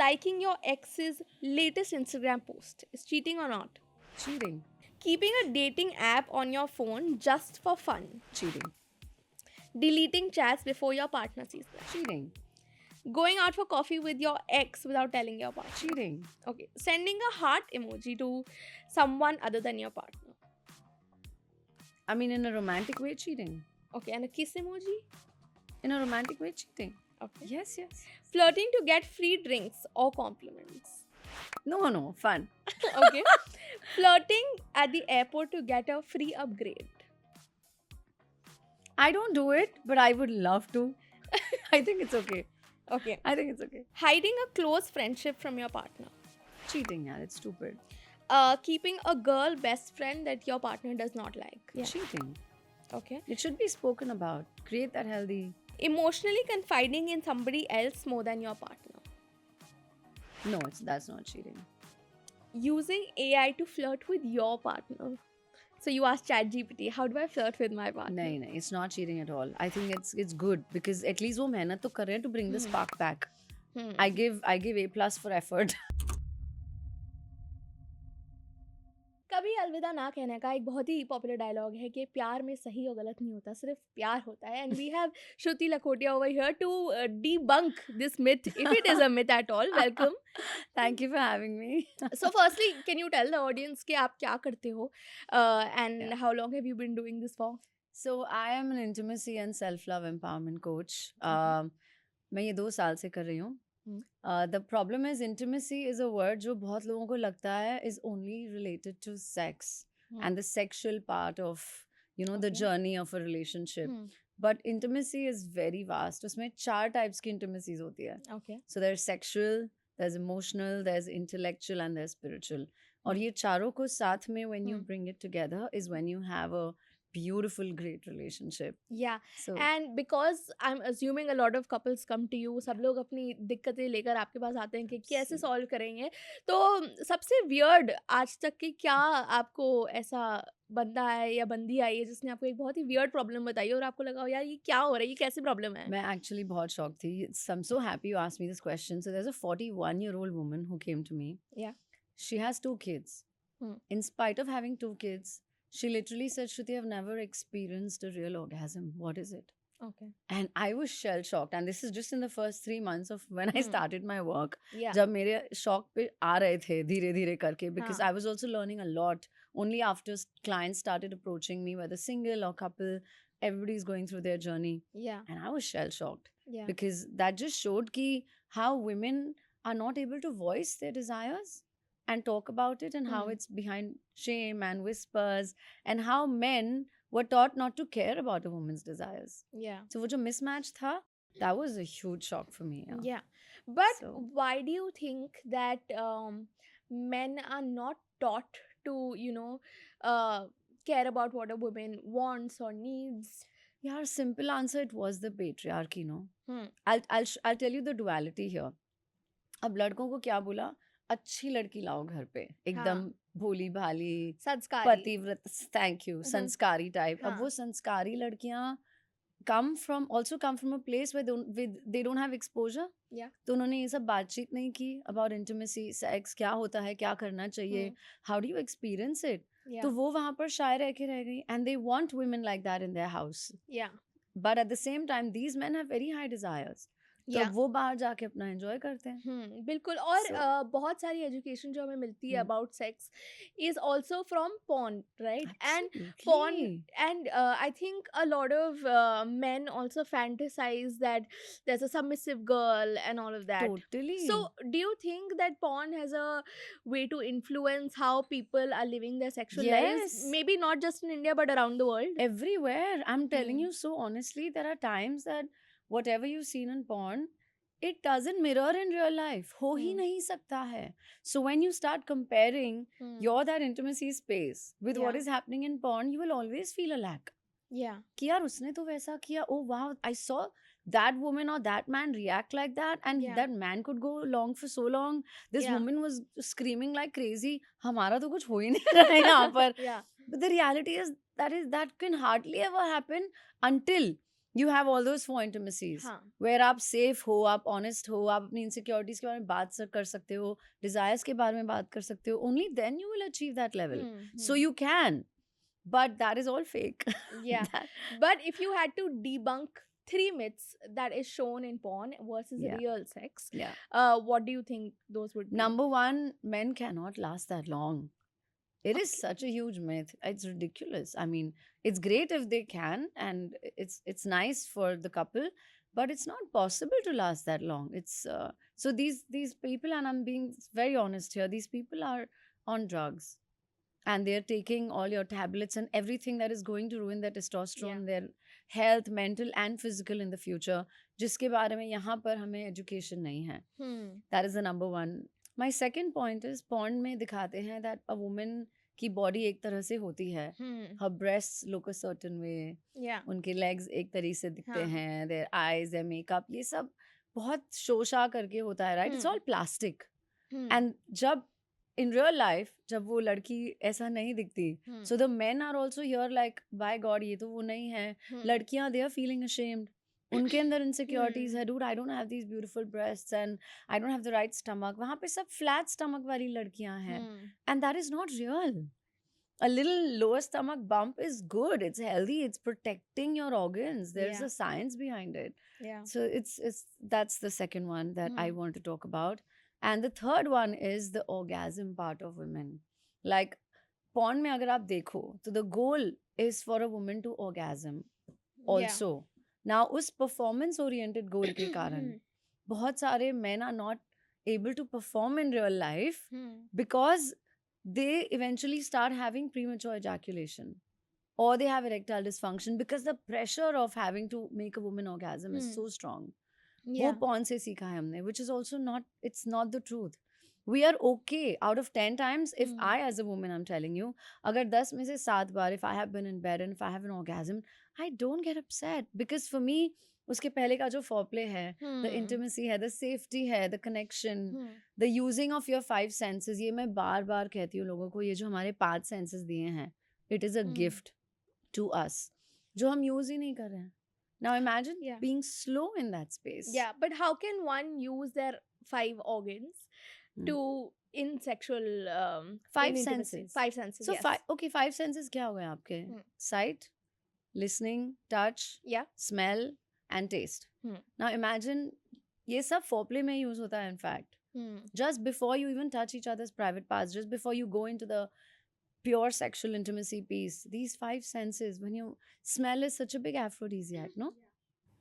liking your ex's latest Instagram post is cheating or not? Cheating. Keeping a dating app on your phone just for fun. Cheating. Deleting chats before your partner sees them. Cheating. Going out for coffee with your ex without telling your partner. Cheating. Okay. Sending a heart emoji to someone other than your partner. I mean, in a romantic way, cheating. Okay. And a kiss emoji? In a romantic way, cheating. Okay. Yes, yes. Flirting to get free drinks or compliments. No, fun. Okay. Flirting at the airport to get a free upgrade. I don't do it, but I would love to. I think it's okay. Okay. I think it's okay. Hiding a close friendship from your partner. Cheating, yeah, it's stupid. Keeping a girl best friend that your partner does not like. Yeah. Cheating. Okay. It should be spoken about. Create that healthy. Emotionally confiding in somebody else more than your partner. No, that's not cheating. Using AI to flirt with your partner. So you ask ChatGPT, how do I flirt with my partner? No, it's not cheating at all. I think it's good because at least वो मेहनत तो कर रहे हैं to bring the spark back. I give A+ for effort. कभी अलविदा ना कहने का एक बहुत ही पॉपुलर डायलॉग है कि प्यार में सही और गलत नहीं होता, सिर्फ प्यार होता है. And we have Shruti Lakhotia over here to debunk this myth, if it is a myth at all. Welcome. Thank you for having me. So firstly, can you tell the audience कि आप क्या करते हो and how long have you been doing this for? So I am an intimacy and self-love empowerment coach. मैं ये 2 साल से कर रही हूँ. The problem is intimacy is a word जो बहुत लोगों को लगता है is only related to sex and the sexual part of the journey of a relationship. But intimacy is very vast. उसमें 4 types की intimacies होती है. Okay. So there's sexual, there's emotional, there's intellectual and there's spiritual. और ये चारों को साथ में when you bring it together is when you have a beautiful, great relationship. Yeah. So And because I'm assuming a lot of couples come to you, सब लोग अपनी दिक्कतें लेकर आपके पास आते हैं कि कैसे सॉल्व करेंगे. तो सबसे weird आज तक की क्या आपको ऐसा बंदा है या बंदी आई है जिसने आपको एक बहुत ही weird problem बताई और आपको लगा हो यार ये क्या हो रहा है, ये कैसे problem है? मैं actually बहुत shocked थी. I'm so happy you asked me this question. So there's a 41-year-old woman who came to me. Yeah. She has 2 kids. In spite of having 2 kids, she literally said, Shruti, I've never experienced a real orgasm. What is it? Okay. And I was shell shocked. And this is just in the first 3 months of when I started my work. Yeah. जब मेरे shock पे आ रहे थे धीरे धीरे करके, because I was also learning a lot. Only after clients started approaching me, whether single or couple, everybody's going through their journey. Yeah. And I was shell shocked. Yeah. Because that just showed ki how women are not able to voice their desires and talk about it, and how it's behind shame and whispers, and how men were taught not to care about a woman's desires. Yeah. So wo jo mismatch tha, that was a huge shock for me. Yeah. But So- why do you think that men are not taught to, care about what a woman wants or needs? Yeah, simple answer, it was the patriarchy, no? Hmm. I'll tell you the duality here. अब लड़कों को क्या बोला, अच्छी लड़की लाओ घर पे, एकदम भोली भाली, संस्कारी. पतिव्रत, थैंक यू, संस्कारी टाइप. अब वो संस्कारी लड़कियां come from a place where they don't have exposure. Yeah. तो उन्होंने ये सब बातचीत नहीं की about intimacy, sex, क्या होता है, क्या करना चाहिए, how do you experience it? Yeah. तो वो वहाँ पर शाय रह के रह गई, and they want women like that in their house. Yeah. But at the same time, these men have very high desires. तो Yeah. वो बाहर जाके अपना एंजॉय करते हैं. बिल्कुल. और बहुत सारी एजुकेशन जो हमें मिलती है about sex is also from porn, right? And porn, and I think a lot of men also fantasize that there's a submissive girl and all of that. Totally. So do you think that porn has a way to influence how people are living their sexual lives? Yes. Maybe not just in India but around the world. Everywhere. I'm telling you so honestly, there are times that whatever you've seen in porn, it doesn't mirror in real life. हो ही नहीं सकता है. So when you start comparing your that intimacy space with what is happening in porn, you will always feel a lack. Yeah. कि यार उसने तो वैसा किया, oh wow, I saw that woman or that man react like that, and that man could go along for so long. This woman was screaming like crazy. हमारा तो कुछ हो ही नहीं रहा है यहाँ पर. Yeah. But the reality is that can hardly ever happen until You have all those 4 intimacies हाँ. where आप safe हो, आप honest हो, आप अपनी insecurities के बारे में बात कर सकते हो, desires के बारे में बात कर सकते हो. Only then you will achieve that level. So you can, but that is all fake. Yeah. That- But if you had to debunk 3 myths that is shown in porn versus Yeah. real sex, yeah. what do you think those would be? Number one, men cannot last that long. It is Okay. such a huge myth. It's ridiculous. I mean, it's great if they can, and it's nice for the couple, but it's not possible to last that long. It's so these people, and I'm being very honest here. These people are on drugs, and they're taking all your tablets and everything that is going to ruin their testosterone, their health, mental and physical in the future. जिसके बारे में यहाँ पर हमें education नहीं है. That is the number one. My second point is porn में दिखाते हैं that a woman की body एक तरह से होती है. Her breasts look a certain way. Yeah. उनके legs एक तरीके से दिखते हाँ. हैं. Their eyes, their makeup, ये सब बहुत शोशा करके होता है, right? It's all plastic. And जब in real life जब वो लड़की ऐसा नहीं दिखती, so the men are also here like by God ये तो वो नहीं है. लड़कियां they are feeling ashamed. उनके अंदर insecurities है. Dude, I don't have these beautiful breasts and I don't have the right stomach. वहाँ पे सब flat stomach वाली लड़कियां हैं. And that is not real. A little lower stomach bump is good. It's healthy. It's protecting your organs. There's a science behind it. Yeah. So it's that's the second one that I want to talk about. And the third one is the orgasm part of women. Like porn में अगर आप देखो तो the goal is for a woman to orgasm also. Now उस performance oriented goal के कारण बहुत सारे men are not able to perform in real life because they eventually start having premature ejaculation or they have erectile dysfunction because the pressure of having to make a woman orgasm is so strong. वो porn से सीखा है हमने, which is also not, it's not the truth. We are okay out of 10 times. If I as a woman, I'm telling you, अगर 10 में से 7 बार if I have been in bed and if I have an orgasm, I don't get upset because for me उसके पहले का जो foreplay है, the intimacy है, the safety है, the connection, the using of your 5 senses, ये मैं बार बार कहती हूँ लोगों को, ये जो हमारे 5 senses दिए हैं, it is a gift to us जो हम use ही नहीं कर रहे हैं. Now imagine being slow in that space. Yeah, but how can one use their 5 organs to in sexual 5 in intimacy? senses. 5 senses. So yes. 5 senses क्या हो गए आपके? Sight, listening, touch, smell and taste. Now imagine ये सब foreplay में use होता है in fact. Just before you even touch each other's private parts, just before you go into the pure sexual intimacy piece, these 5 senses, when you smell is such a big aphrodisiac, no?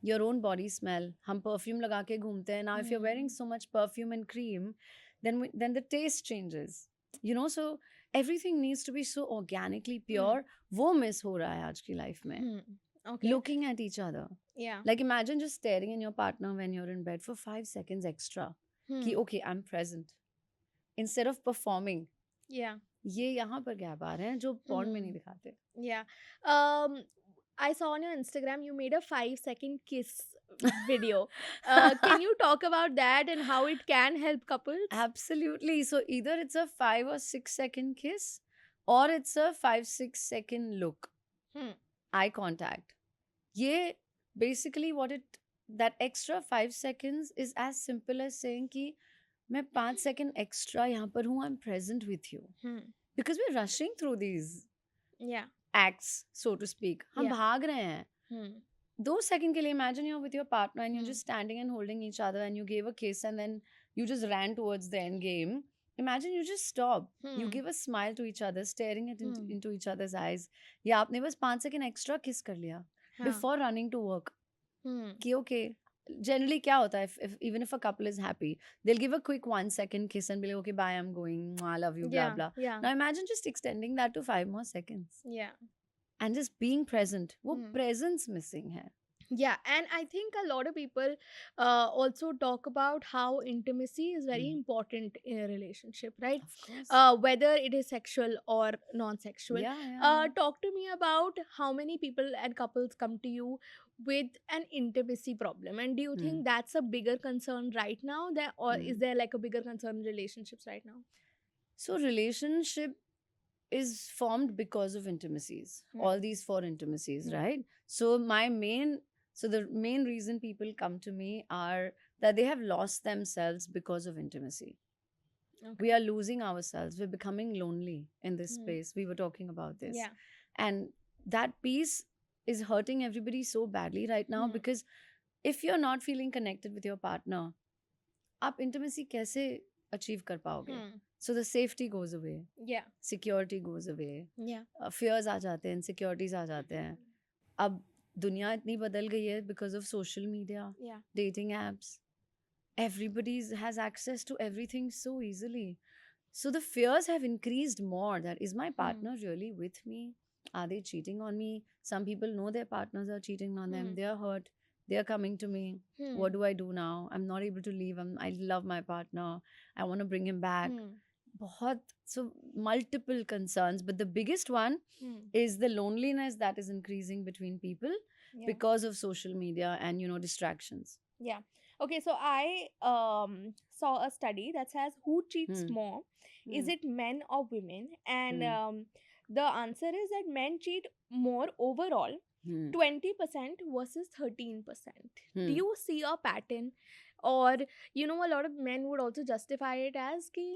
Your own body smell. हम perfume लगा के घूमते हैं. Now if you're wearing so much perfume and cream, then the taste changes. You know, so everything needs to be so organically pure. वो miss हो रहा है आज की life में. Okay. Looking at each other. Yeah. Like imagine just staring in your partner when you're in bed for 5 seconds extra. कि okay, I'm present. Instead of performing. Yeah. ये यहाँ पर गैप आ रहे हैं जो porn में नहीं दिखाते. Yeah. I saw on your Instagram you made a 5-second kiss video. Can you talk about that and how it can help couples? Absolutely. So either it's a 5 or 6 second kiss or it's a 5-6 second look. Eye contact. ये basically that extra 5 seconds is as simple as saying कि मैं 5 second extra यहाँ पर हूँ, I'm present with you. Because we're rushing through these acts, so to speak. हम भाग रहे हैं. 2 seconds के लिए imagine you're with your partner and you're just standing and holding each other and you gave a kiss and then you just ran towards the end game. Imagine you just stop. You give a smile to each other, staring into each other's eyes. या आपने बस 5 second extra kiss कर लिया before running to work. कि okay. Generally क्या होता है even if a couple is happy, they'll give a quick 1 second kiss and be like, okay, bye, I'm going, I love you, blah blah. Now imagine just extending that to 5 more seconds. And just being present. वो presence missing है. Yeah, and I think a lot of people also talk about how intimacy is very important in a relationship, right? Of course. Whether it is sexual or non-sexual. Yeah. Talk to me about how many people and couples come to you with an intimacy problem, and do you think that's a bigger concern right now, or is there like a bigger concern in relationships right now? So relationship is formed because of intimacies. All these 4 intimacies, right? So my main So the main reason people come to me are that they have lost themselves because of intimacy. We are losing ourselves. We're becoming lonely in this Hmm. space. We were talking about this. Yeah. And that piece is hurting everybody so badly right now Hmm. because if you're not feeling connected with your partner, आप intimacy कैसे achieve कर पाओगे? Hmm. So the safety goes away, Yeah. security goes away, Yeah. fears आ जाते हैं, insecurities आ जाते हैं. अब दुनिया इतनी बदल गई है because of social media, Yeah. dating apps. Everybody has access to everything so easily. So the fears have increased more. That is my partner really with me? Are they cheating on me? Some people know their partners are cheating on them. They are hurt. They are coming to me. What do I do now? I'm not able to leave. I love my partner. I want to bring him back. So multiple concerns. But the biggest one is the loneliness that is increasing between people Yeah. because of social media and, distractions. Yeah. Okay, so I saw a study that says who cheats Hmm. more? Is it men or women? And the answer is that men cheat more overall, 20% versus 13%. Do you see a pattern? Or, a lot of men would also justify it as कि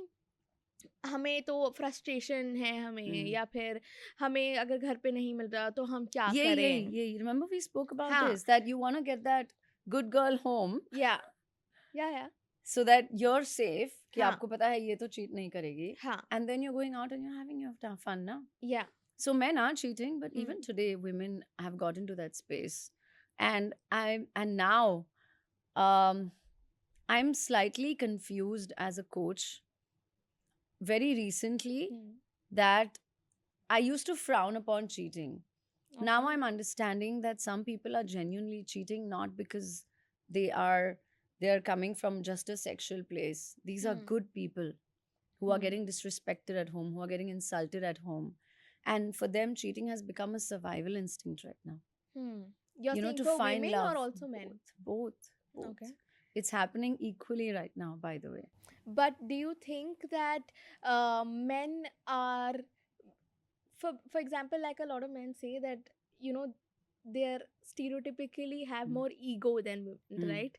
हमें तो frustration है हमें या फिर हमें अगर घर पे नहीं मिल रहा तो हम क्या करें? Yeah. Remember we spoke about हाँ. this, that you want to get that good girl home Yeah. Yeah. so that you're safe कि हाँ. आपको पता है ये तो cheat नहीं करेगी. हाँ. And then you're going out and you're having your fun now. Yeah. So men are cheating, but even today women have got into that space. And now I'm slightly confused as a coach very recently that I used to frown upon cheating. Now I'm understanding that some people are genuinely cheating not because they are coming from just a sexual place. These are good people who are getting disrespected at home, who are getting insulted at home. And for them, cheating has become a survival instinct right now. You're saying to for find women love. or also men? Both. Okay. It's happening equally right now, by the way. But do you think that men are, for example, like a lot of men say that, they're stereotypically have more ego than women, right?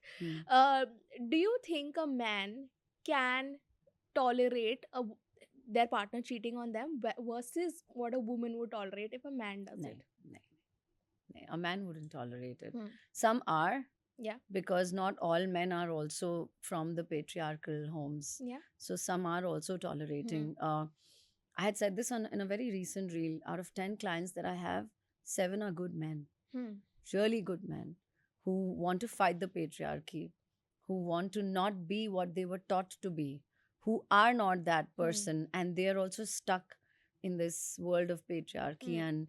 Do you think a man can tolerate their partner cheating on them versus what a woman would tolerate if a man does it? No. A man wouldn't tolerate it. Some are. Yeah. Because not all men are also from the patriarchal homes. Yeah. So some are also tolerating. I had said this in a very recent reel. Out of 10 clients that I have, 7 are good men. Really good men who want to fight the patriarchy, who want to not be what they were taught to be, who are not that person, and they are also stuck in this world of patriarchy. And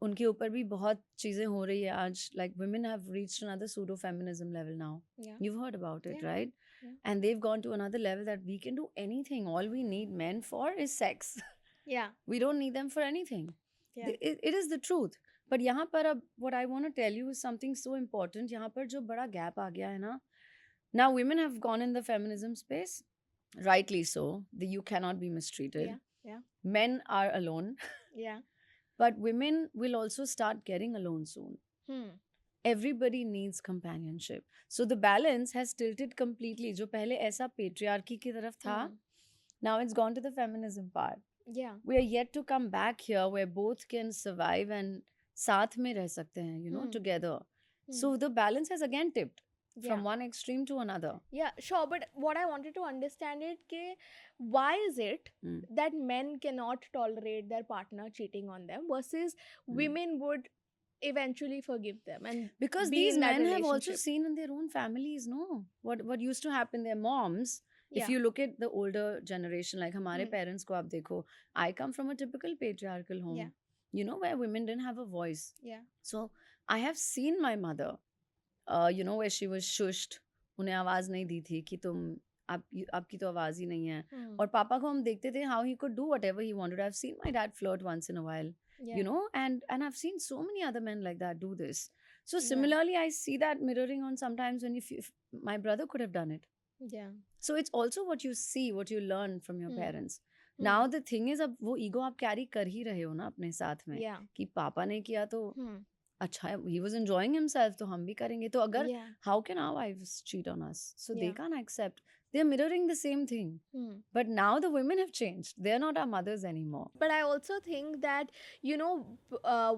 उनके ऊपर भी बहुत चीजें हो रही है आज. Like women have reached another pseudo feminism level now. Yeah. You've heard about it, Yeah. right? Yeah. And they've gone to another level that we can do anything. All we need men for is sex. Yeah. We don't need them for anything. Yeah. It is the truth. But यहाँ पर अब what I want to tell you is something so important. यहाँ पर जो बड़ा gap आ गया है ना. Now women have gone in the feminism space, rightly so. You cannot be mistreated. Yeah. Men are alone. Yeah. But women will also start getting alone soon. Everybody needs companionship. So the balance has tilted completely. जो पहले ऐसा patriarchy की तरफ था, now it's gone to the feminism part. Yeah. We are yet to come back here where both can survive and साथ में रह सकते हैं, together. So the balance has again tipped from one extreme to another. Yeah, sure. But what I wanted to understand is why is it that men cannot tolerate their partner cheating on them versus women would eventually forgive them? And because be these in that men have also relationship? seen in their own families, no? What used to happen, their moms. Yeah. If you look at the older generation, like हमारे parents को आप देखो, I come from a typical patriarchal home. Yeah. Where women didn't have a voice. Yeah. So I have seen my mother, where she was shushed. उन्हें आवाज नहीं दी थी कि तुम आपकी तो आवाज ही नहीं है. और पापा को हम देखते थे how he could do whatever he wanted. I've seen my dad flirt once in a while. Yeah. And I've seen so many other men like that do this. So similarly, I see that mirroring on sometimes when if my brother could have done it. Yeah. So it's also what you see, what you learn from your parents. Now the thing is, अब वो ego आप carry कर ही रहे हो ना अपने साथ में. Yeah. कि पापा ने किया तो अच्छा है, he was enjoying himself, तो हम भी करेंगे. तो अगर Yeah. how can our wives cheat on us? So they Yeah. can't accept. They're mirroring the same thing. Hmm. But now the women have changed. They're not our mothers anymore. But I also think that,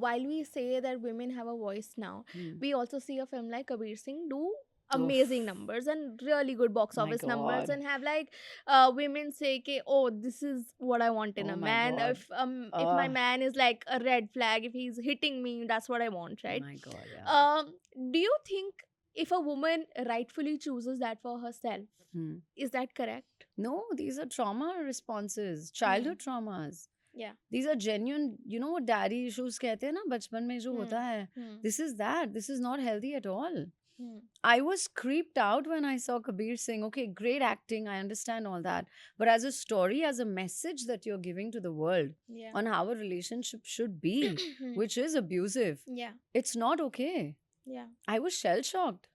while we say that women have a voice now, Hmm. we also see a film like Kabir Singh do Oof. amazing numbers and really good box My office numbers, God. and have like women say ke, oh, this is what I want in Oh a my man. God. If my Ah, man is like a red flag, if he's hitting me, that's what I want, right? my God, yeah. Do you think if a woman rightfully chooses that for herself, Hmm. is that correct? No, these are trauma responses, childhood traumas. Yeah. These are genuine, you know what daddy issues कहते हैं ना बचपन में जो होता है. Hmm. This is that. This is not healthy at all. Hmm. I was creeped out when I saw Kabir Singh. Okay, great acting, I understand all that. But as a story, as a message that you're giving to the world Yeah. on how a relationship should be, Hmm. which is abusive, Yeah. it's not okay. Yeah. I was shell shocked.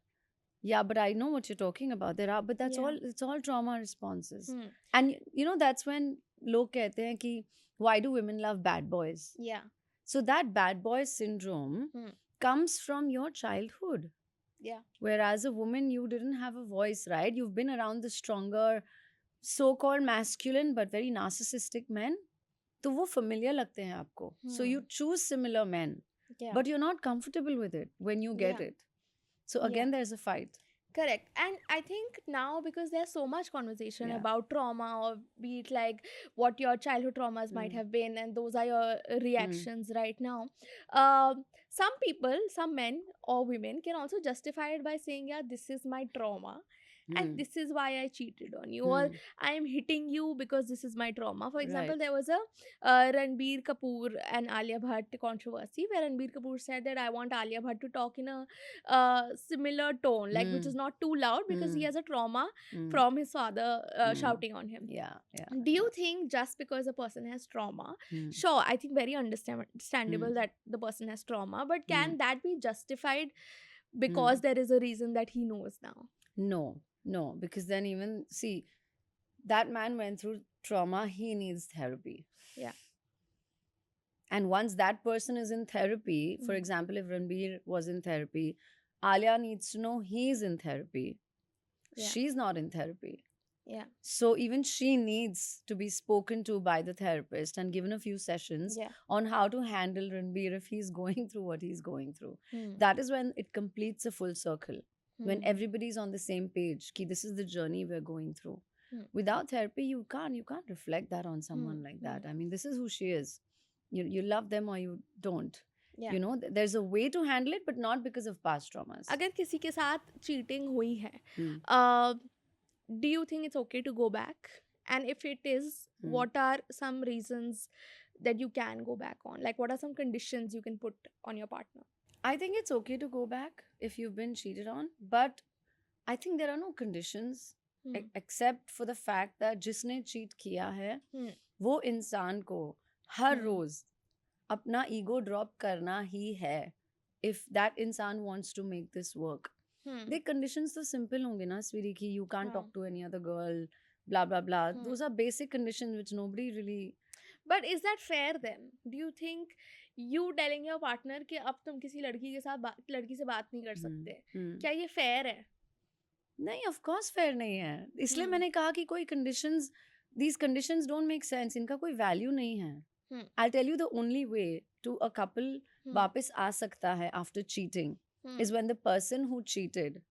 Yeah, but I know what you're talking about. But that's Yeah. all. It's all trauma responses. Hmm. And you know that's when लोग कहते हैं कि why do women love bad boys? Yeah. So that bad boy syndrome Hmm. comes from your childhood. Yeah. Whereas a woman, you didn't have a voice, right? You've been around the stronger, so-called masculine but very narcissistic men. तो वो familiar लगते हैं आपको. So you choose similar men, Yeah. but you're not comfortable with it when you get Yeah. it. So again, there's a fight. Correct. And I think now, because there's so much conversation Yeah. about trauma, or be it like what your childhood traumas might have been, and those are your reactions right now. Some people, some men or women, can also justify it by saying, yeah, this is my trauma, and this is why I cheated on you, or I am hitting you because this is my trauma. For example, Right. there was a Ranbir Kapoor and Alia Bhatt controversy where Ranbir Kapoor said that I want Alia Bhatt to talk in a similar tone, like which is not too loud, because he has a trauma from his father shouting on him. Yeah, yeah. Do you think just because a person has trauma, sure, I think very understandable that the person has trauma, but can that be justified because there is a reason that he knows now? No, because then even, see, that man went through trauma, he needs therapy. Yeah. And once that person is in therapy, for example, if Ranbir was in therapy, Alia needs to know he's in therapy. Yeah. She's not in therapy. Yeah. So even she needs to be spoken to by the therapist and given a few sessions on how to handle Ranbir if he's going through what he's going through. That is when it completes a full circle. When everybody's on the same page, ki this is the journey we're going through. Without therapy, you can't reflect that on someone like that. I mean, this is who she is. You love them or you don't. Yeah. You know, there's a way to handle it, but not because of past traumas. अगर किसी के साथ cheating हुई है, do you think it's okay to go back? And if it is, what are some reasons that you can go back on? Like, what are some conditions you can put on your partner? I think it's okay to go back if you've been cheated on, but I think there are no conditions except for the fact that जिसने cheat किया है, वो इंसान को हर रोज अपना ego drop करना ही है. If that इंसान wants to make this work. The conditions तो simple होंगे ना, sweetie, कि you can't talk to any other girl, blah blah blah. Those are basic conditions which nobody really. But is that fair then? Do you think you telling your partner कि अब तुम किसी लड़की के साथ लड़की से बात नहीं कर सकते, क्या ये fair है? नहीं, of course fair नहीं है. इसलिए मैंने कहा कि कोई conditions, these conditions don't make sense. इनका कोई value नहीं है. I'll tell you the only way to a couple वापस आ सकता है after cheating is when the person who cheated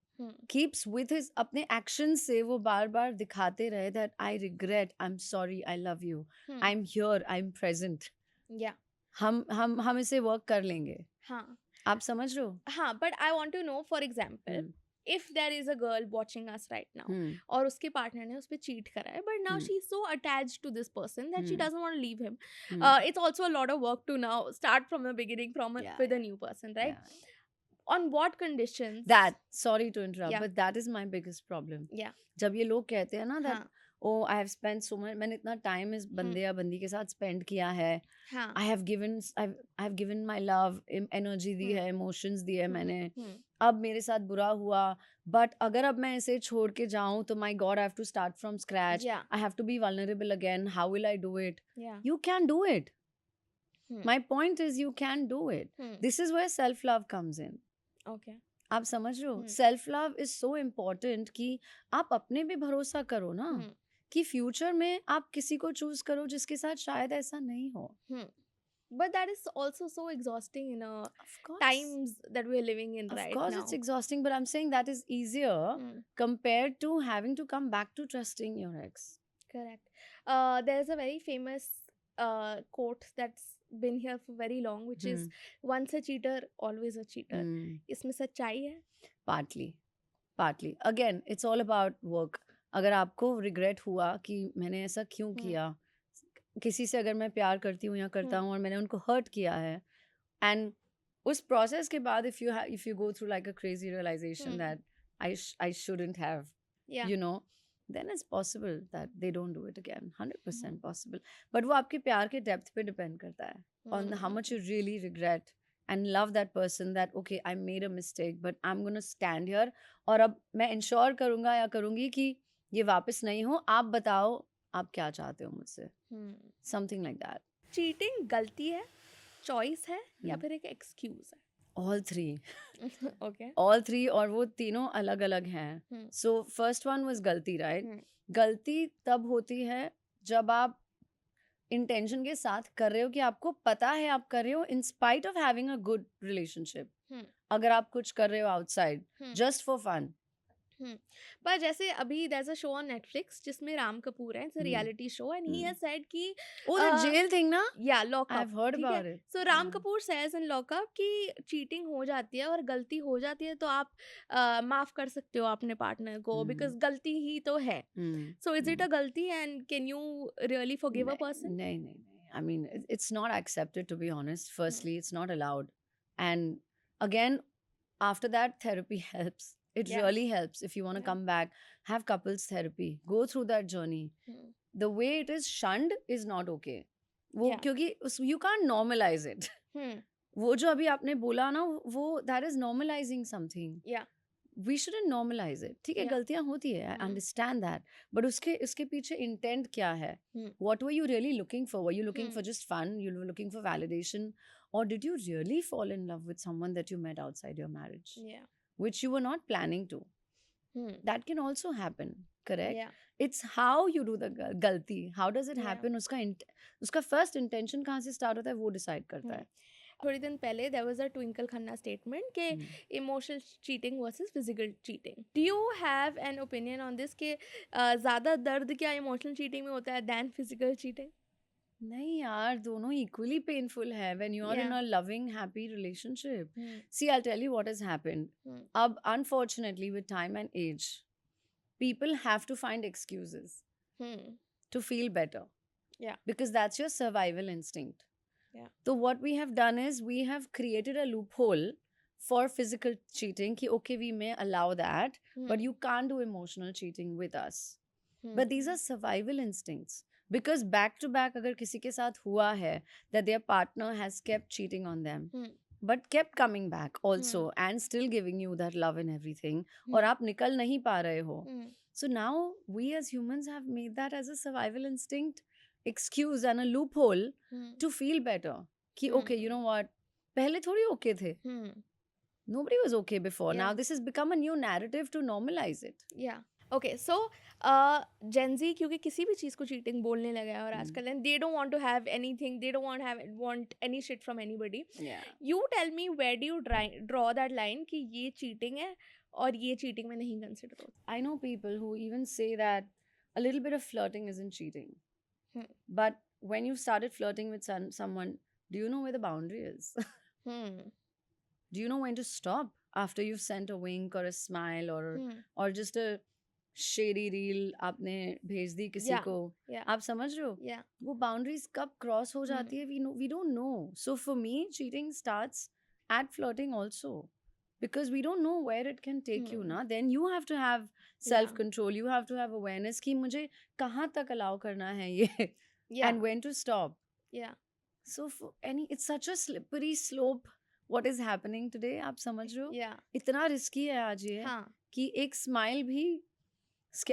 keeps with his अपने actions से वो बार बार दिखाते रहे that I regret, I'm sorry, I love you, I'm here, I'm present. Yeah. हम इसे work कर लेंगे. हाँ. आप समझ रहे हो? हाँ, but I want to know, for example, if there is a girl watching us right now और उसके partner ने उस पे cheat करा है, but now she's so attached to this person that she doesn't want to leave him. It's also a lot of work to now start from the beginning with a new person, right? Yeah. On what conditions? Sorry to interrupt, but that is my biggest problem. Yeah. जब ये लोग कहते हैं ना that oh, I have spent so much, मैंने इतना time इस बंदे या बंदी के साथ spend किया है. I have given my love, energy दी है, emotions दी है मैंने. अब मेरे साथ बुरा हुआ, but अगर अब मैं इसे छोड़ के जाऊँ तो my God, I have to start from scratch. I have to be vulnerable again. How will I do it? You can do it. My point is you can do it. This is where self love comes in. Okay. आप समझ रहे हो? Self love is so important कि आप अपने पे भरोसा करो ना, कि फ्यूचर में आप किसी को चूज करो जिसके साथ शायद ऐसा नहीं हो. But that is also so exhausting in a Of course. times that we're living in Of right course, now. it's exhausting, but I'm saying that is easier compared to having to come back to trusting your ex. Correct. There's a very famous quote that's been here for very long, which is once a cheater, always a cheater. इसमें सच्चाई है? Partly. Again, it's all about work. अगर आपको regret हुआ कि मैंने ऐसा क्यों किया, किसी से अगर मैं प्यार करती हूँ या करता हूँ और मैंने उनको hurt किया है, and उस process के बाद if you go through like a crazy realization that I shouldn't have, you know, then it's possible that they don't do it again. 100% possible. But वो आपके प्यार के depth पे depend करता है, on how much you really regret and love that person, that okay, I made a mistake but I'm going to stand here और अब मैं ensure करूँगा या करूँगी कि ये वापस नहीं हो. आप बताओ आप क्या चाहते हो मुझसे. Something like that. Cheating गलती है, choice है या फिर एक excuse है? All three. Okay. All three, और वो तीनों अलग अलग हैं. So first one was गलती, right? गलती तब होती है जब आप इंटेंशन के साथ कर रहे हो कि आपको पता है आप कर रहे हो in spite of having a good relationship. अगर आप कुछ कर रहे हो outside just for fun. पर जैसे अभी there's a show on Netflix जिसमें राम कपूर है, it's a reality show and he has said कि Oh, the jail thing ना? Yeah, lockup. I've heard about it. So Ram Kapoor says in lockup कि cheating हो जाती है और गलती हो जाती है तो आप माफ कर सकते हो अपने पार्टनर को because गलती ही तो है. So is it a गलती and can you really forgive a person? नहीं. I mean, it's not accepted, to be honest. Firstly, it's not allowed. And again, after that, therapy helps. It really helps. If you want to come back, have couples therapy. Go through that journey. The way it is shunned is not okay. वो क्योंकि you can't normalize it. वो जो अभी आपने बोला ना, वो that is normalizing something. Yeah. We shouldn't normalize it. ठीक है, गलतियां होती है. I understand that. But उसके पीछे intent क्या है? What were you really looking for? Were you looking for just fun? You were looking for validation? Or did you really fall in love with someone that you met outside your marriage? Yeah. Which you were not planning to. That can also happen, correct? Yeah. It's how you do the galti. How does it happen? उसका first intention कहाँ से start होता है वो decide करता है. थोड़ी दिन पहले there was a Twinkle Khanna statement कि emotional cheating versus physical cheating. Do you have an opinion on this कि ज़्यादा दर्द क्या emotional cheating में होता है than physical cheating? नहीं यार, दोनों equally painful है when you are in a loving, happy relationship. See, I'll tell you what has happened. अब unfortunately with time and age, people have to find excuses to feel better. Yeah. Because that's your survival instinct. Yeah. So what we have done is we have created a loophole for physical cheating कि okay, we may allow that, but you can't do emotional cheating with us. But these are survival instincts. Because back to back अगर किसी के साथ हुआ है that their partner has kept cheating on them but kept coming back also and still giving you that love and everything और आप निकल नहीं पा रहे हो. So now we as humans have made that as a survival instinct excuse and a loophole to feel better कि okay, you know what, पहले थोड़ी okay थे. Nobody was okay before. Now this has become a new narrative to normalize it. Yeah. Okay, so Gen Z क्योंकि किसी भी चीज़ को cheating बोलने लगा है और आजकल and they don't want to have anything, they don't want any shit from anybody. Yeah. You tell me where do you draw that line कि ये cheating है और ये cheating में नहीं consider होता. I know people who even say that a little bit of flirting isn't cheating. But when you started flirting with someone, do you know where the boundary is? Do you know when to stop after you've sent a wink or a smile or just a shady reel आपने भेज दी किसी को. आप समझ रहे हो? वो boundaries कब cross हो जाती है we don't know. So for me, cheating starts at flirting also. Because we don't know where it can take you ना. Then you have to have self-control. You have to have awareness कि मुझे कहाँ तक allow करना है ये. And when to stop. Yeah. So it's such a slippery slope what is happening today. आप समझ रहे हो? Yeah. इतना risky है आज ये कि एक smile भी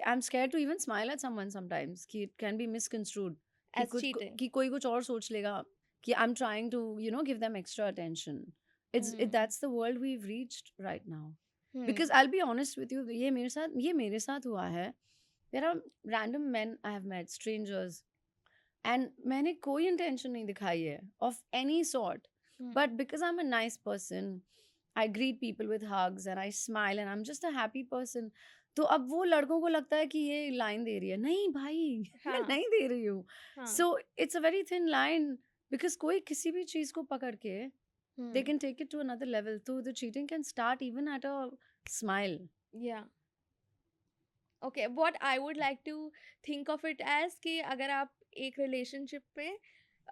I'm scared to even smile at someone sometimes कि it can be misconstrued as cheating. कि कोई कुछ और सोच लेगा कि I'm trying to, you know, give them extra attention. That's the world we've reached right now. Because I'll be honest with you, ये मेरे साथ हुआ है. There are random men I have met, strangers, and मैंने कोई intention नहीं दिखाई है of any sort. But because I'm a nice person, I greet people with hugs and I smile and I'm just a happy person. तो अब वो लड़कों को लगता है कि ये लाइन दे रही है. नहीं भाई, मैं हाँ नहीं दे रही हूँ. हाँ So it's a very thin line because कोई किसी भी चीज को पकड़ के they can take it to another level. So the cheating can start even at a smile. yeah. Okay what I would like to think of it as कि अगर आप एक रिलेशनशिप में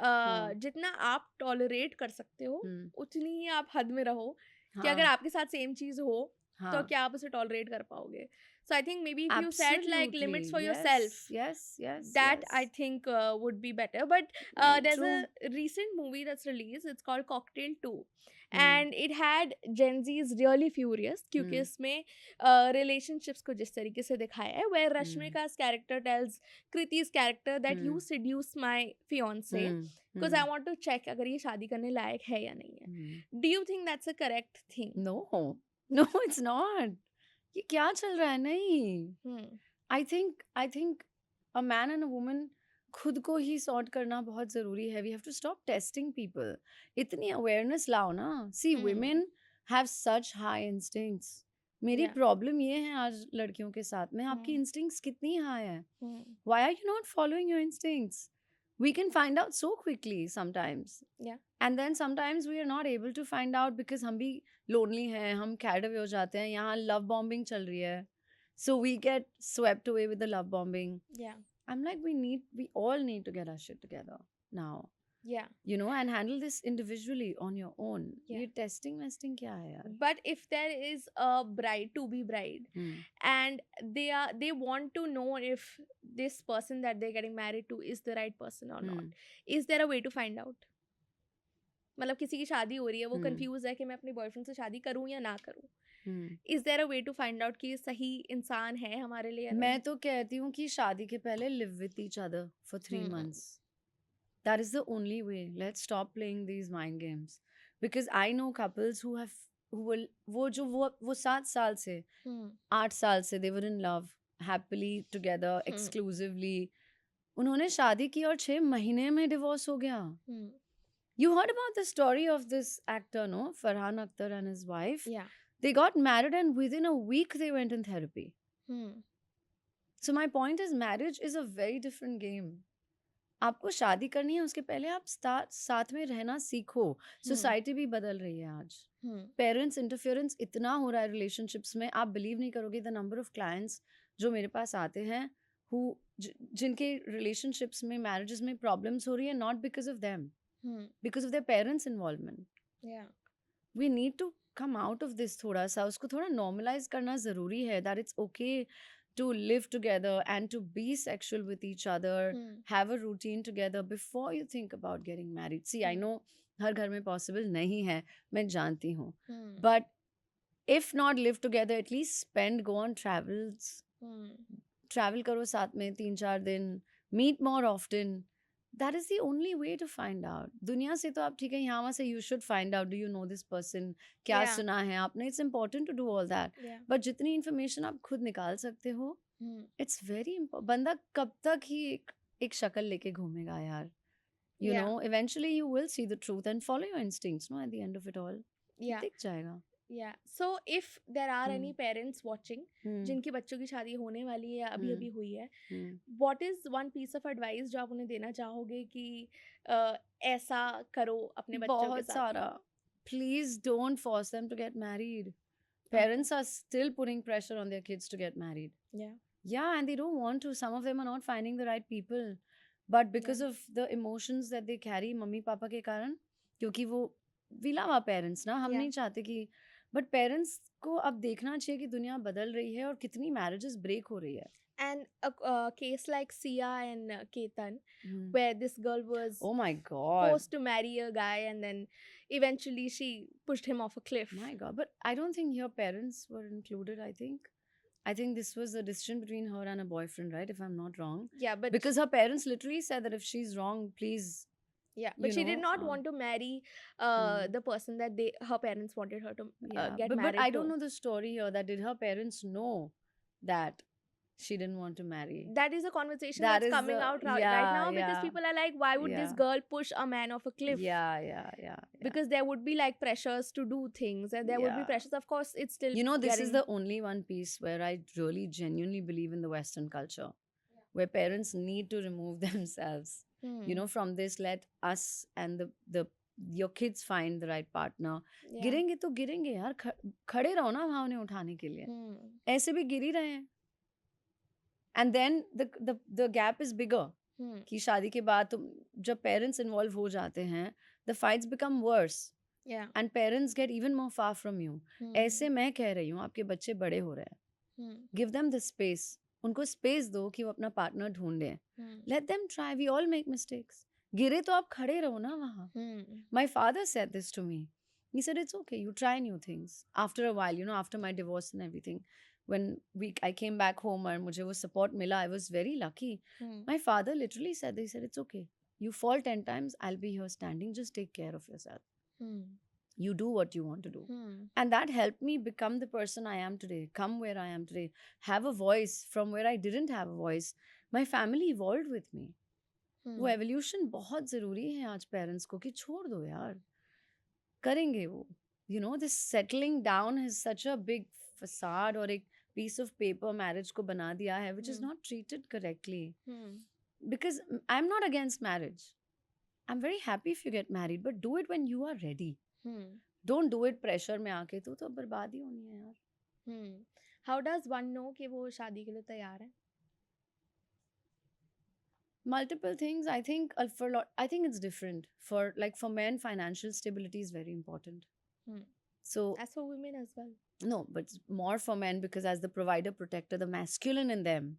हाँ. जितना आप टॉलरेट कर सकते हो उतनी ही आप हद में रहो कि अगर हाँ. आपके साथ सेम चीज हो तो हाँ. क्या आप उसे टॉलरेट कर पाओगे so I think maybe if you set like limits for your Yes, self yes, yes, that yes. I think would be better. But there's True. a recent movie that's released. It's called Cocktail 2. Hmm. And it had Gen Z's really furious क्योंकि Hmm. इसमें relationships को जिस तरीके से दिखाया है where Hmm. Rashmika's character tells Kriti's character that you Hmm. seduce my fiance Hmm. because I Hmm. want to check अगर ये शादी करने लायक है या नहीं है. Hmm. Do you think that's a correct thing? No, no, it's not. ये क्या चल रहा है? नहीं. I think a man and a woman खुद को ही सॉर्ट करना बहुत जरूरी है. We have to stop testing people. इतनी awareness लाओ ना. See, women have such high instincts. मेरी Yeah. प्रॉब्लम ये है आज लड़कियों के साथ में, आपकी instincts कितनी high है? Why are you not following your instincts? We can find out so quickly sometimes. Yeah. And then sometimes we are not able to find out because हम भी lonely हैं, हम carried away हो जाते हैं. यहाँ love bombing चल रही है. So we get swept away with the love bombing. Yeah. I'm like, we all need to get our shit together now. Yeah. You know, and handle this individually on your own. Yeah. ये testing क्या है यार? But if there is a bride to be bride and they want to know if this person that they're getting married to is the right person or not, is there a way to find out? मतलब किसी की शादी हो रही है, वो confuse है कि मैं अपने बॉयफ्रेंड से शादी करूं या ना करूं. Is there a way to find out कि सही इंसान है हमारे लिए? मैं तो कहती हूँ कि शादी के पहले live with each other for 3 months. That is the only way. Let's stop playing these mind games. Because I know couples who will वो 7 साल से 8 साल से they were in love happily together exclusively. उन्होंने शादी की और 6 महीने में डिवोर्स हो गया. You heard about the story of this actor, no? Farhan Akhtar and his wife. Yeah. They got married and within a week they went in therapy. So my point is marriage is a very different game. आपको शादी करनी है उसके पहले आप साथ में रहना सीखो. सोसाइटी भी बदल रही है आज. पेरेंट्स इंटरफेरेंस इतना हो रहा है रिलेशनशिप्स में, आप बिलीव नहीं करोगे द नंबर ऑफ क्लाइंट्स जो मेरे पास आते हैं जिनके रिलेशनशिप्स में मैरिजेस में प्रॉब्लम्स हो रही है not because of them, because of their parents involvement. We need to come out of this थोड़ा सा, उसको थोड़ा normalize करना ज़रूरी है that it's okay to live together and to be sexual with each other, have a routine together before you think about getting married. See, I know हर घर में possible नहीं है, मैं जानती हूँ, but if not live together, at least go on travels, travel करो साथ में 3-4 दिन, meet more often. That is the only way to find out. दुनिया से तो आप ठीक है यहाँ वहाँ से you should find out, do you know this person, क्या सुना है आपने, it's important to do all that. But जितनी information आप खुद निकाल सकते हो, it's very important. बंदा कब तक ही एक शक्ल लेके घूमेगा यार? You know, eventually you will see the truth and follow your instincts, no, at the end of it all. दिख जाएगा. Yeah. So if there are any parents watching जिनके बच्चों की शादी होने वाली है, अभी अभी हुई है, what is one piece of advice जो आप उन्हें देना चाहोगे कि ऐसा करो अपने बच्चों के साथ? बहुत सारा. Please don't force them to get married. Parents are still putting pressure on their kids to get married. Yeah, and they don't want to. Some of them are not finding the right people. But because of the emotions that they carry, mummy papa के कारण, क्योंकि वो we love our parents ना, हम नहीं चाहते कि, but parents को अब देखना चाहिए कि दुनिया बदल रही है और कितनी marriages break हो रही है. And a case like Sia and Ketan, where this girl was oh my god forced to marry a guy and then eventually she pushed him off a cliff. My god, but I don't think your parents were included. I think this was a decision between her and a boyfriend, right? If I'm not wrong. Yeah, but because her parents literally said that if she's wrong, please Yeah, but you she did know. not want to marry Hmm. the person that her parents wanted her to Yeah, get but I married don't to. know the story here. That did her parents know that she didn't want to marry? That is a conversation That that's is coming the out right yeah, now, because yeah, people are like, why would this yeah, girl push a man off a cliff? yeah, yeah, yeah, yeah, Because there would be like pressures to do things, and there would be yeah. pressures. Of course, it's still You know, this is getting. the only one piece where I really genuinely believe in the Western culture, where parents need to remove themselves, you Hmm. know, from this. Let us and the your kids find the right partner. Yeah. गिरेंगे तो गिरेंगे यार, खड़े रहो ना वहाँ उन्हें उठाने के लिए. Hmm. ऐसे भी गिर ही रहे हैं. And then the gap is bigger. Hmm. कि शादी के बाद तुम जब पेरेंट्स इन्वॉल्व हो जाते हैं, the fights become worse Yeah. and parents get even more far from you. Hmm. ऐसे मैं कह रही हूँ, आपके बच्चे बड़े हो रहे हैं, Hmm. give them the space. उनको स्पेस दो कि वो अपना पार्टनर ढूंढें. Hmm. Let them try. We all make mistakes. गिरे तो आप खड़े रहो ना वहाँ. Hmm. My father said this to me. He said, it's okay, you try new things. After a while, you know, after my divorce and everything, when I came back home and मुझे वो support मिला, I was very lucky. Hmm. My father literally said, he said, it's okay. You fall 10 times, I'll be here standing. Just take care of yourself. Hmm. You do what you want to do. Hmm. And that helped me become the person I am today, come where I am today, have a voice from where I didn't have a voice. My family evolved with me. वो Hmm. Evolution बहुत ज़रूरी है आज parents को, कि छोड़ दो यार, करेंगे वो. You know, this settling down is such a big facade, और एक piece of paper marriage को बना दिया है, which is Hmm. not treated correctly. Hmm. Because I'm not against marriage. I'm very happy if you get married, but do it when you are ready. Hmm. Don't do it pressure में आके, तो बर्बादी होनी है यार. Hmm. How does one know कि वो शादी के लिए तैयार है? Multiple things. I think I think it's different. For men, financial stability is very important. Hmm. So As for women as well. no, but it's more for men, because as the provider protector, the masculine in them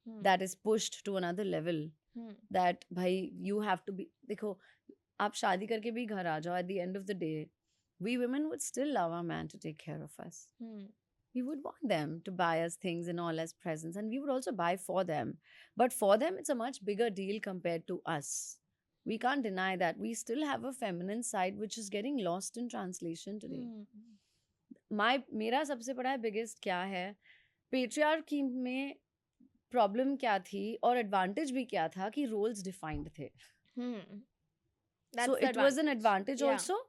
Hmm. that is pushed to another level. Hmm. That भाई you have to be. देखो, आप शादी करके भी घर आ जाओ. At the end of the day, we women would still love our man to take care of us. Hmm. We would want them to buy us things and all as presents, and we would also buy for them. But for them, it's a much bigger deal compared to us. We can't deny that. We still have a feminine side which is getting lost in translation today. Hmm. मेरा सबसे बड़ा biggest क्या है, patriarchy में problem क्या थी और advantage भी क्या था, कि रोल्स डिफाइंड थे. Hmm. So That's the it was an advantage. Advantage also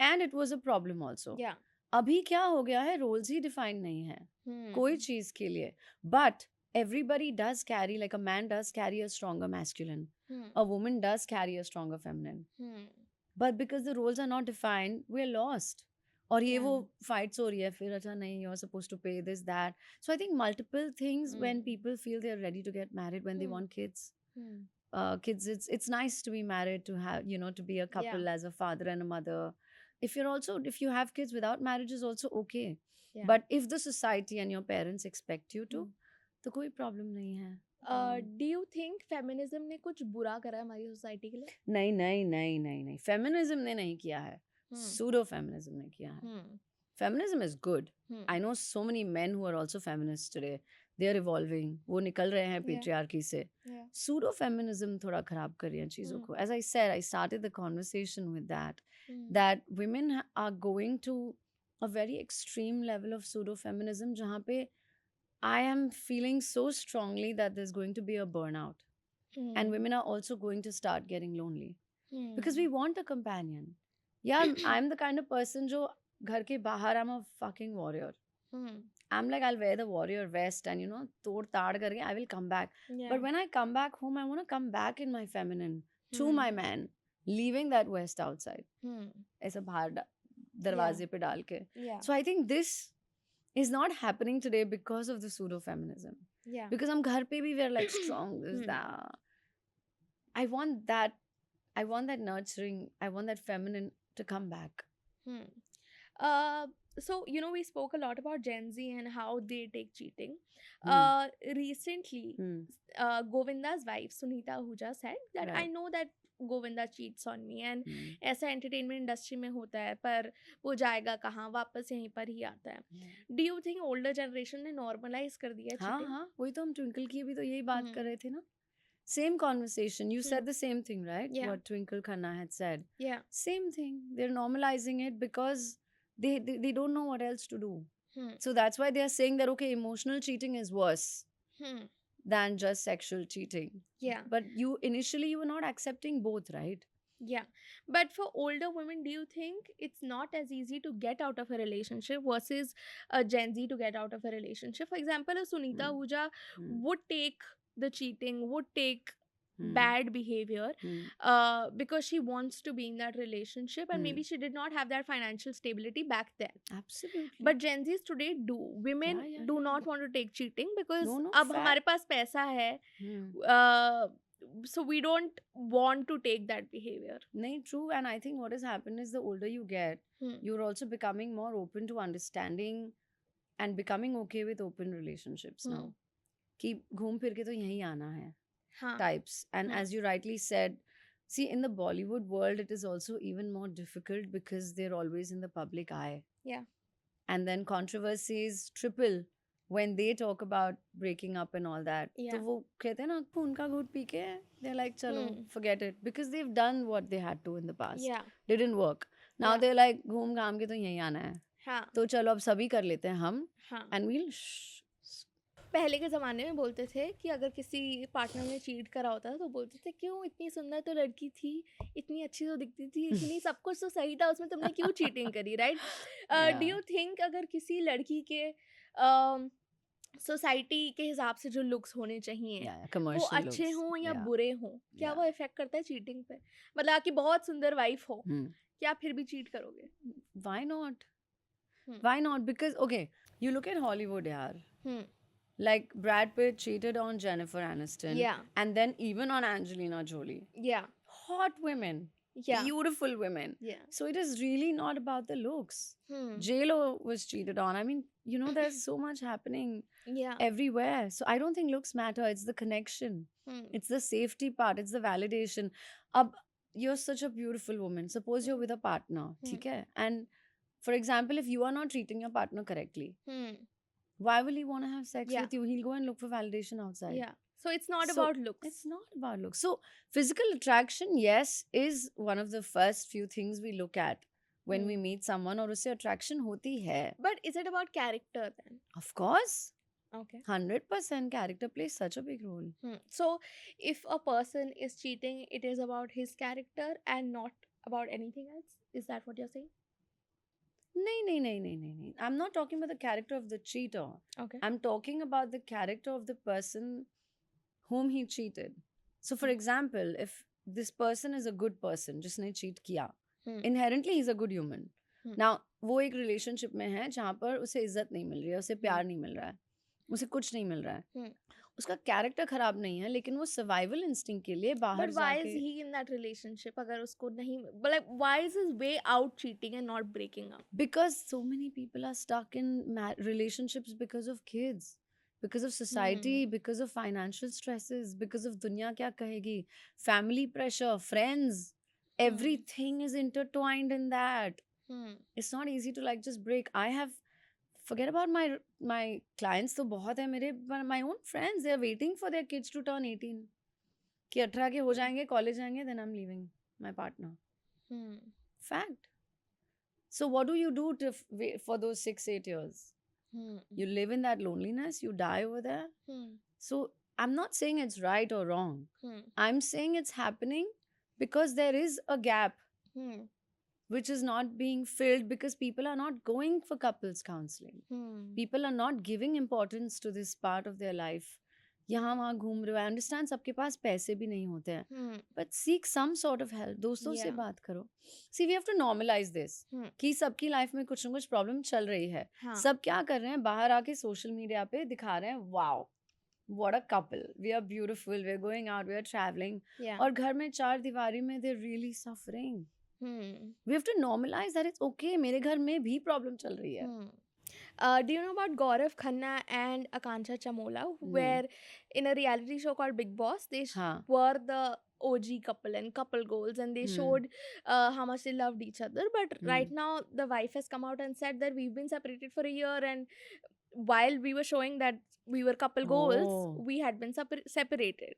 and it was a problem also. Yeah. अभी क्या हो गया है, रोल्स ही डिफाइंड नहीं है Hmm. कोई चीज के लिए. But everybody does carry, like a man does carry a stronger masculine, Hmm. a woman does carry a stronger feminine. Hmm. But because the roles are not defined, we're lost. और ये Yeah. वो fights हो रही है फिर, अच्छा नहीं, you're supposed to pay this that. So I think multiple things when Hmm. people feel they're ready to get married, when they Hmm. want kids. Hmm. Kids, it's nice to be married, to have, you know, to be a couple Yeah. as a father and a mother. If you have kids without marriage is also okay. Yeah. But if the society and your parents expect you to, तो कोई problem नहीं है. Do you think feminism ने कुछ बुरा करा है हमारी सोसाइटी के लिए? नहीं नहीं नहीं नहीं नहीं, फेमिनिज्म ने नहीं किया है, Hmm. सूडो फेमिनिज्म ने किया है. Hmm. Feminism is good. Hmm. I know so many men who are also feminists today. They are evolving. वो निकल रहे हैं patriarchy से. Yeah. Pseudo feminism थोड़ा खराब कर रही है चीज़ों को. As I said, I started the conversation with that. Hmm. That women are going to a very extreme level of pseudo feminism, जहाँ पे I am feeling so strongly that there's going to be a burnout. Hmm. And women are also going to start getting lonely. Hmm. Because we want a companion. Yeah, I'm the kind of person जो घर के बाहर, I'm a fucking warrior. Hmm. I'm like, I'll wear the warrior vest and, you know, तोड़ ताड़ करके I will come back. Yeah. But when I come back home, I want to come back in my feminine to Hmm. my man, leaving that vest outside. Hmm. ऐसा बाहर दरवाजे पे डाल के. Yeah. So I think this is not happening today because of the pseudo feminism. Yeah. Because हम घर पे भी we're like strong, this that. I want that nurturing, I want that feminine to come back. Hmm. So you know, we spoke a lot about Gen Z and how they take cheating. Recently, Govinda's wife Sunita Ahuja said that I Right. know that Govinda cheats on me, and Hmm. ऐसा entertainment industry में होता है, पर वो जाएगा कहाँ, वापस यहीं पर ही आता है. Do you think older generation ने नॉर्मलाइज कर दिया हाँ cheating? हाँ, वही तो हम ट्विंकल की भी तो यही बात कर रहे थे ना. Same conversation. You said Hmm. the same thing, right? Yeah. What Twinkle Khanna had said. Yeah. Same thing. They're normalizing it because they don't know what else to do. Hmm. So that's why they are saying that, okay, emotional cheating is worse Hmm. than just sexual cheating. Yeah. But you initially you were not accepting both, right? Yeah. But for older women, do you think it's not as easy to get out of a relationship versus a Gen Z to get out of a relationship? For example, a Sunita Hmm. Ahuja Hmm. would take the cheating, would take Hmm. bad behavior Hmm. because she wants to be in that relationship, and Hmm. maybe she did not have that financial stability back then. Absolutely. But Gen Zs today do. Women Yeah, do yeah. not want to take cheating because No, no, अब fact. हमारे पास पैसा है, Hmm. so we don't want to take that behavior. Nahin, true. And I think what has happened is the older you get, Hmm. you're also becoming more open to understanding and becoming okay with open relationships Hmm. now. कि घूम फिर के तो यहीं आना है हाँ. types. And हाँ. as you rightly said, see, in the Bollywood world, it is also even more difficult because they're always in the public eye. Yeah. And then controversies triple when they talk about breaking up and all that. Yeah. तो वो कहते हैं ना "अक्कू, उनका घूट P के they're like चलो forget it because they've done what they had to in the past. Yeah. Didn't work. Now Yeah. they're like घूम घाम के तो यहीं आना है. हाँ. तो चलो अब सभी कर लेते हैं हम हाँ. and we'll पहले के ज़माने में बोलते थे कि अगर किसी पार्टनर ने चीट करा होता था तो बोलते थे क्यों, इतनी सुंदर तो लड़की थी, इतनी अच्छी तो दिखती थी, इतनी सब कुछ तो सही था उसमें, तुमने क्यों चीटिंग करी, राइट? डू यू थिंक अगर किसी लड़की के सोसाइटी के हिसाब से जो लुक्स होने चाहिए वो अच्छे हों या बुरे हों, क्या वो इफेक्ट करता है चीटिंग पे? मतलब कि बहुत सुंदर वाइफ हो, क्या फिर भी चीट करोगे? Why not? Why not? Because okay, you look at Hollywood, yaar. Like Brad Pitt cheated on Jennifer Aniston. Yeah. And then even on Angelina Jolie. Yeah. Hot women. Yeah. Beautiful women. Yeah. So it is really not about the looks. J-Lo was cheated on. I mean, you know, there's so much happening everywhere. So I don't think looks matter. It's the connection. It's the safety part. It's the validation. You're such a beautiful woman. Suppose you're with a partner. ठीक है? And for example, if you are not treating your partner correctly, why will he want to have sex with you? He'll go and look for validation outside. Yeah. So it's not about looks. It's not about looks. So physical attraction, yes, is one of the first few things we look at when we meet someone, और उससे attraction होती है. But is it about character then? Of course. Okay. 100% character plays such a big role. So if a person is cheating, it is about his character and not about anything else? Is that what you're saying? No. I'm not talking about the character of the cheater. Okay. I'm talking about the character of the person whom he cheated. So, for example, if this person is a good person, जिसने cheat किया, inherently he's a good human. Now, वो एक relationship में है जहाँ पर उसे इज्जत नहीं मिल रही है, उसे प्यार नहीं मिल रहा है, उसे कुछ नहीं मिल रहा है. उसका कैरेक्टर खराब नहीं है लेकिन वो सर्वाइवल इंस्टिंक्ट के लिए बाहर जाके. But why is he in that relationship? अगर उसको नहीं, but like why is his way out cheating and not breaking up? Because so many people are stuck in relationships because of kids, because of society, because of financial stresses, because of दुनिया क्या कहेगी, family pressure, friends, everything is intertwined in that. It's not easy to like just break. I have forget about my clients तो बहुत है मेरे, my own friends, they are waiting for their kids to turn 18 कि 18 के हो जाएंगे, college जाएंगे, then I'm leaving my partner. Fact. So what do you do to wait for those 6-8 years? You live in that loneliness, you die over there. So I'm not saying it's right or wrong. I'm saying it's happening because there is a gap which is not being filled because people are not going for couples counseling. People are not giving importance to this part of their life. यहाँ वहाँ घूम रहे हो. I understand सबके पास पैसे भी नहीं होते हैं. But seek some sort of help. दोस्तों से बात करो. See, we have to normalize this. कि सबकी लाइफ में कुछ न कुछ प्रॉब्लम चल रही है. सब क्या कर रहे हैं? बाहर आके सोशल मीडिया पे दिखा रहे हैं, wow, what a couple. We are beautiful. We are going out. We are traveling. और घर में चार दीवारी में they're really suffering. We have to normalize that it's okay. मेरे घर में भी प्रॉब्लम चल रही है. Do you know about Gaurav Khanna and Akanksha Chamola, where in a reality show called Big Boss, they were the OG couple and couple goals, and they showed how much they loved each other. But right now, the wife has come out and said that we've been separated for a year, and while we were showing that we were couple goals, we had been separated.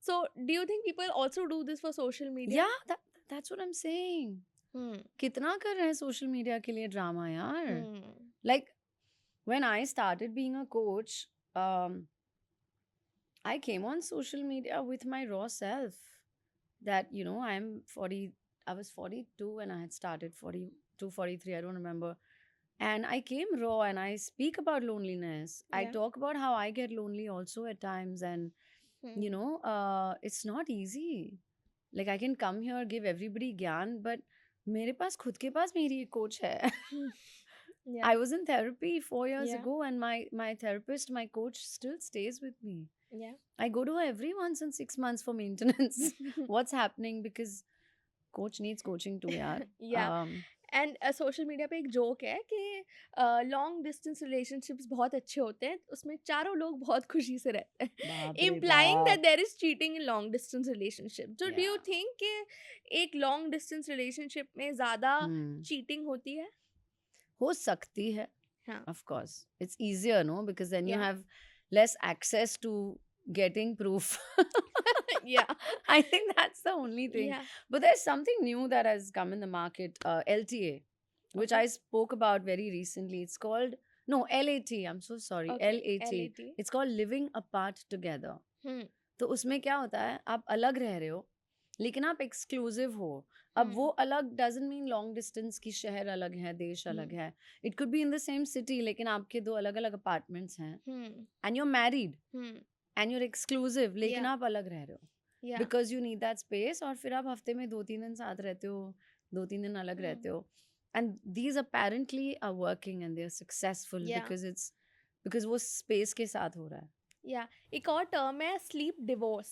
So do you think people also do this for social media? Yeah, that's what I'm saying. Hmm. कितना कर रहे हैं social media के लिए drama यार. Hmm. Like when I started being a coach, I came on social media with my raw self. That, you know, I was 42 when I had started, 42, 43, I don't remember. And I came raw and I speak about loneliness. I Yeah. talk about how I get lonely also at times. And, Hmm. you know, it's not easy. Like I can come here, give everybody gyan, but मेरे पास खुद के पास मेरी एक coach है. Yeah. I was in therapy 4 years Yeah. ago, and my therapist, my coach, still stays with me. Yeah. I go to her every once in 6 months for maintenance. What's happening? Because coach needs coaching too, yaar. Yeah. And social media पे एक joke है कि long distance relationships बहुत अच्छे होते हैं, उसमें चारों लोग बहुत खुशी से रहते हैं, बाप रे इम्प्लाइंग दैट बाप. There is cheating in long distance relationship. So do you Yeah. Think कि एक लॉन्ग डिस्टेंस रिलेशनशिप में ज़्यादा Hmm. चीटिंग होती है? हो सकती है. हाँ. Of course. It's easier, no? Because then you Yeah. have less access to getting proof. Yeah. I think that's the only thing. Yeah. But there's something new that has come in the market, LTA, which Okay. I spoke about very recently. It's called, no, LAT. I'm so sorry. Okay. LAT. LAT. It's called Living Apart Together. Hmm. तो उसमें क्या होता है, आप अलग रह रहे हो लेकिन आप एक्सक्लूसिव हो. अब वो अलग डजंट मीन लॉन्ग डिस्टेंस की शहर अलग है, देश अलग है. It could be in the same city लेकिन आपके दो अलग अलग अपार्टमेंट्स हैं. Hmm. And you are married Hmm. And your exclusive लेकिन Yeah. आप अलग रह रहे हो Yeah. Because you need that space. और फिर आप हफ्ते में 2-3 दिन साथ रहते हो, 2-3 दिन अलग रहते हो. And these apparently are working and they are successful Yeah. Because वो स्पेस के साथ हो रहा है. Yeah. एक और टर्म है स्लीप डिवोर्स.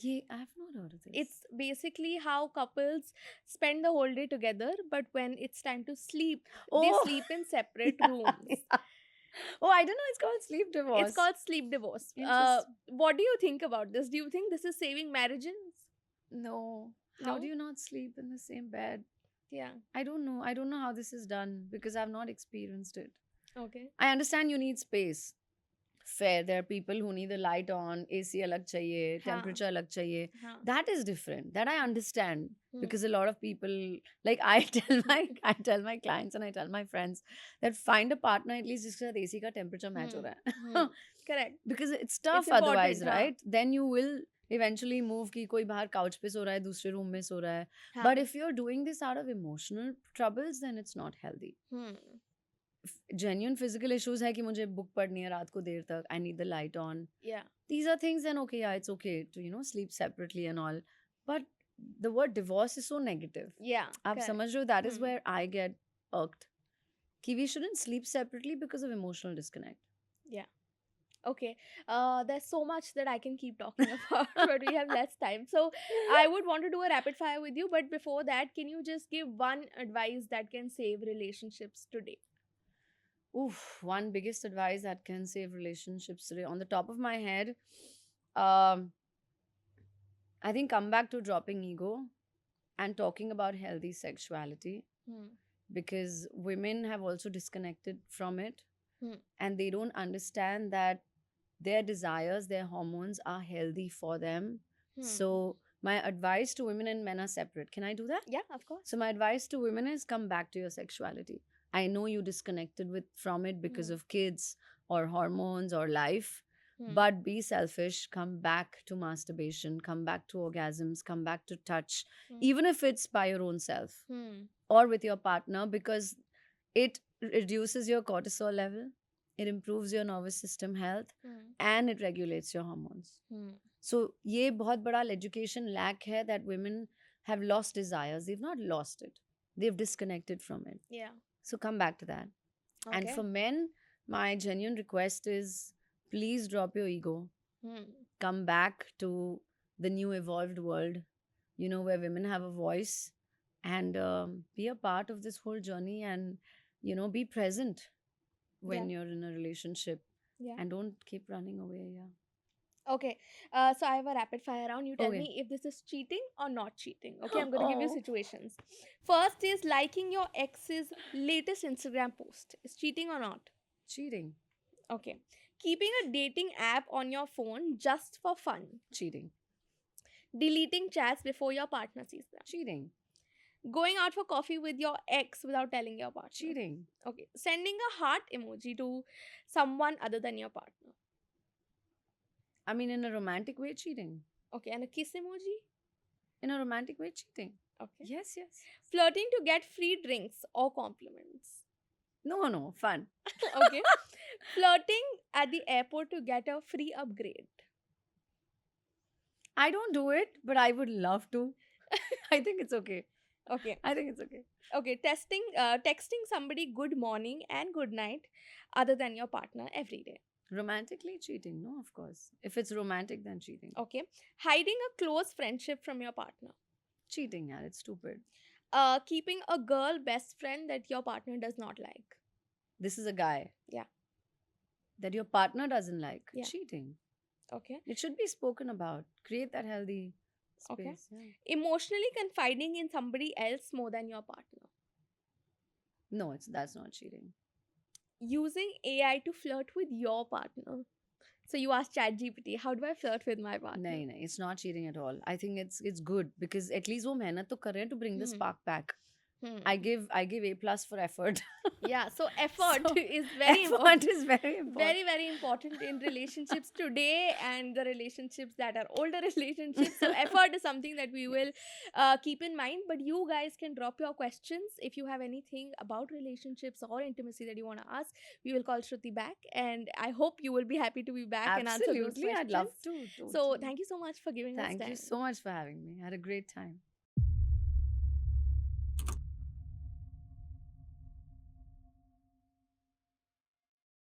ये I have not heard of this. It's basically how couples spend the whole day together, but when it's time to sleep, they Oh. sleep in separate Yeah, rooms. yeah. Oh, I didn't know it's called sleep divorce. It's called sleep divorce. Interesting. What do you think about this? Do you think this is saving marriages? No. No? How do you not sleep in the same bed? Yeah. I don't know. I don't know how this is done because I've not experienced it. Okay. I understand you need space. Fair. There are people who need the light on, AC alag chahiye, हाँ. temperature alag chahiye. हाँ. That is different. That I understand Hmm. because a lot of people, like I tell my clients and I tell my friends that find a partner at least जिसके साथ AC का temperature match हो रहा है. Hmm. Correct. Because it's tough important, otherwise, हाँ. right? Then you will eventually move कि कोई बाहर couch पे सो रहा है, दूसरे room में सो रहा है. हाँ. But if you're doing this out of emotional troubles, then it's not healthy. Hmm. Genuine physical issues है कि मुझे book पढ़नी है रात को देर तक, I need the light on. Yeah. These are things, then okay, yeah, it's okay to, you know, sleep separately and all. But the word divorce is so negative. Yeah. आप correct. समझ रहे हो? That is Hmm. where I get irked. कि we shouldn't sleep separately because of emotional disconnect. Okay. There's so much that I can keep talking about, but we have less time. So I would want to do a rapid fire with you, but before that, can you just give one advice that can save relationships today? Oof, one biggest advice that can save relationships today. On the top of my head, I think come back to dropping ego and talking about healthy sexuality, Hmm. because women have also disconnected from it. Hmm. And they don't understand that their desires, their hormones are healthy for them. Hmm. So my advice to women and men are separate. Can I do that? Yeah, of course. So my advice to women is come back to your sexuality. I know you disconnected from it because Hmm. of kids or hormones or life, Hmm. but be selfish. Come back to masturbation. Come back to orgasms. Come back to touch, Hmm. even if it's by your own self Hmm. or with your partner, because it reduces your cortisol level, it improves your nervous system health, Hmm. and it regulates your hormones. Hmm. So ये बहुत बड़ा education lack है that women have lost desires. They've not lost it. They've disconnected from it. Yeah. So come back to that. And Okay. for men, my genuine request is please drop your ego. Hmm. Come back to the new evolved world, you know, where women have a voice, and be a part of this whole journey, and, you know, be present when Yeah. you're in a relationship, Yeah. and don't keep running away. Yeah. Okay. So I have a rapid fire round. You tell Okay. me if this is cheating or not cheating. Okay, I'm going to give you Oh. situations. First is liking your ex's latest Instagram post. Is cheating or not? Cheating. Okay. Keeping a dating app on your phone just for fun. Cheating. Deleting chats before your partner sees them. Cheating. Going out for coffee with your ex without telling your partner. Cheating. Okay. Sending a heart emoji to someone other than your partner. I mean, in a romantic way, cheating. Okay. And a kiss emoji? In a romantic way, cheating. Okay. Yes, yes. Flirting to get free drinks or compliments. No, fun. Okay. Flirting at the airport to get a free upgrade. I don't do it, but I would love to. I think it's okay. Okay. I think it's okay. Okay. Texting somebody good morning and good night other than your partner every day. Romantically cheating, no, of course. If it's romantic, then cheating. Okay. Hiding a close friendship from your partner. Cheating, yeah, it's stupid. Keeping a girl best friend that your partner does not like. This is a guy. Yeah. That your partner doesn't like. Yeah. Cheating. Okay. It should be spoken about. Create that healthy space. Okay. Yeah. Emotionally confiding in somebody else more than your partner. No, that's not cheating. Using AI to flirt with your partner. So you ask ChatGPT, how do I flirt with my partner? No, it's not cheating at all. I think it's good because at least वो मेहनत तो कर रहे हैं to bring the spark back. I give A+ for effort. Yeah, so effort So, is very effort important. is very important. Very, very important in relationships today and the relationships that are older relationships. So effort is something that we will keep in mind. But you guys can drop your questions if you have anything about relationships or intimacy that you want to ask. We will call Shruti back, and I hope you will be happy to be back and answer those Absolutely, questions. I'd love to. So totally. thank you so much for giving us Thank time. you so much for having me. I had a great time.